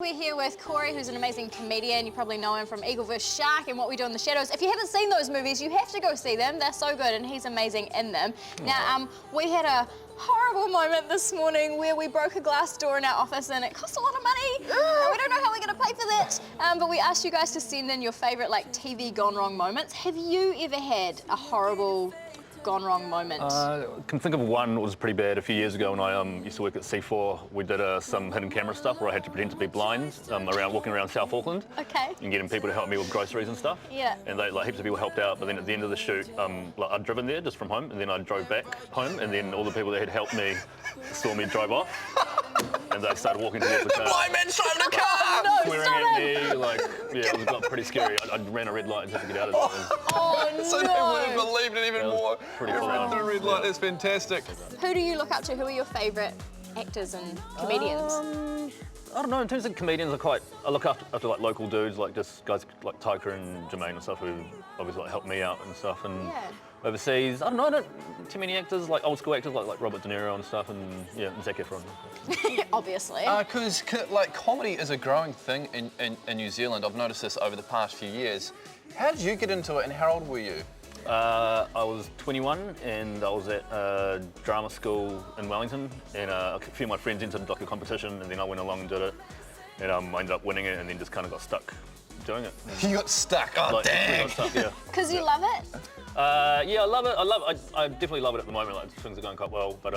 We're here with Cori, who's an amazing comedian. You probably know him from Eagle vs. Shark and What We Do in the Shadows. If you haven't seen those movies, you have to go see them. They're so good and he's amazing in them. Now, we had a horrible moment this morning where we broke a glass door in our office and it cost a lot of money. And we don't know how we're going to pay for that. But we asked you guys to send in your favourite TV gone wrong moments. Have you ever had a horrible gone wrong moment? I can think of one that was pretty bad a few years ago when I used to work at C4. We did some hidden camera stuff where I had to pretend to be blind walking around South Auckland. Okay. And getting people to help me with groceries and stuff. Yeah. And heaps of people helped out, but then at the end of the shoot, I'd driven there just from home, and then I drove back home, and then all the people that had helped me saw me drive off. And they started walking towards the car. The blind man's driving a car! No, swearing at me, it was pretty scary. I ran a red light and had to get out of there. Oh, no. So they would have believed it even more. Pretty You full ran on. through a red light, that's fantastic. Who do you look up to? Who are your favourite actors and comedians? I don't know, in terms of comedians, I look after local dudes, just guys like Taika and Jermaine and stuff who obviously helped me out and stuff. And overseas, I don't know, too many actors, old school actors like Robert De Niro and stuff, and Zac Efron. Obviously. Because comedy is a growing thing in New Zealand. I've noticed this over the past few years. How did you get into it and how old were you? I was 21 and I was at drama school in Wellington, and a few of my friends entered a competition, and then I went along and did it, and I ended up winning it, and then just kind of got stuck doing it. You got stuck, oh dang! Got stuck, yeah. Because you love it? Yeah, I love it. I definitely love it at the moment. Things are going quite well, but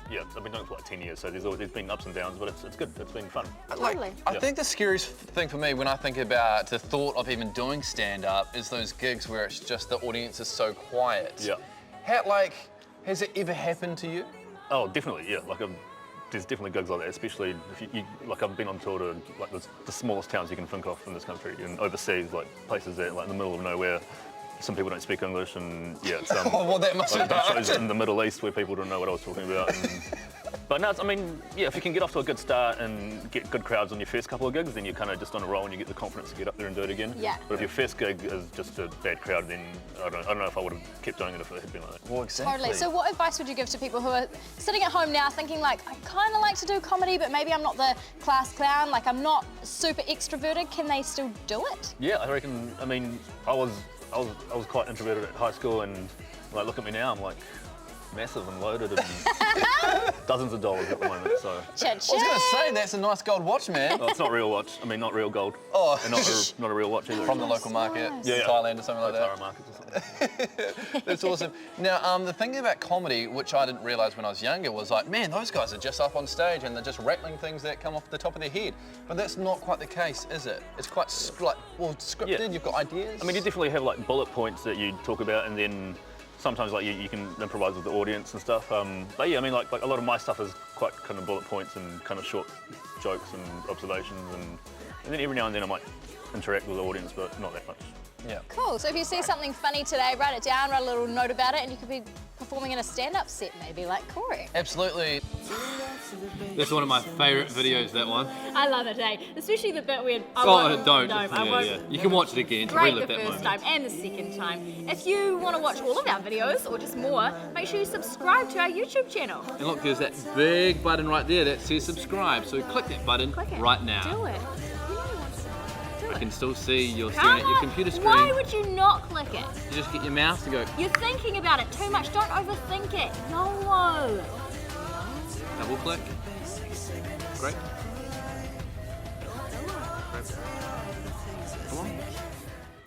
yeah, I've been doing it for 10 years, so there's been ups and downs, but it's good. It's been fun. Totally. I think the scariest thing for me when I think about the thought of even doing stand-up is those gigs where it's just the audience is so quiet. Yeah. How, has it ever happened to you? Oh, definitely, yeah. There's definitely gigs like that, especially if you I've been on tour to the smallest towns you can think of in this country, and overseas, places that in the middle of nowhere. Some people don't speak English, and yeah, it's oh, well, that must be shows in the Middle East where people don't know what I was talking about. But no, if you can get off to a good start and get good crowds on your first couple of gigs, then you're kind of just on a roll and you get the confidence to get up there and do it again. Yeah. But if your first gig is just a bad crowd, then I don't know if I would have kept doing it if it had been like that. Well, exactly. Totally. So what advice would you give to people who are sitting at home now thinking I kind of like to do comedy, but maybe I'm not the class clown, I'm not super extroverted, can they still do it? Yeah, I reckon, I was quite introverted at high school, and look at me now, I'm massive and loaded and dozens of dollars at the moment, so. Cha-ching. I was going to say, that's a nice gold watch, man. Oh, it's not real watch, not real gold. Oh. And not a real watch either. From the local market, Yeah. Thailand or something like that. Tara markets or something. That's awesome. Now, the thing about comedy, which I didn't realise when I was younger, was man, those guys are just up on stage and they're just rattling things that come off the top of their head. But that's not quite the case, is it? It's quite scripted, Yeah. You've got ideas. You definitely have bullet points that you talk about, and then sometimes you can improvise with the audience and stuff. But yeah, a lot of my stuff is quite kind of bullet points and kind of short jokes and observations, and then every now and then I might interact with the audience, but not that much. Yeah. Cool. So if you see something funny today, write it down, write a little note about it, and you could be performing in a stand-up set maybe, like Cori. Absolutely. That's one of my favourite videos, that one. I love it, eh? Especially the bit where I Don't. No, I won't. You can watch it again to Great relive the that first moment. time and the second time. If you want to watch all of our videos or just more, make sure you subscribe to our YouTube channel. And look, there's that big button right there that says subscribe. So click that button Click it. right now. Do it. I can still see you're staring at your computer screen. Why would you not click it? You just get your mouse to go You're thinking about it too much. Don't overthink it. No. double click. Great.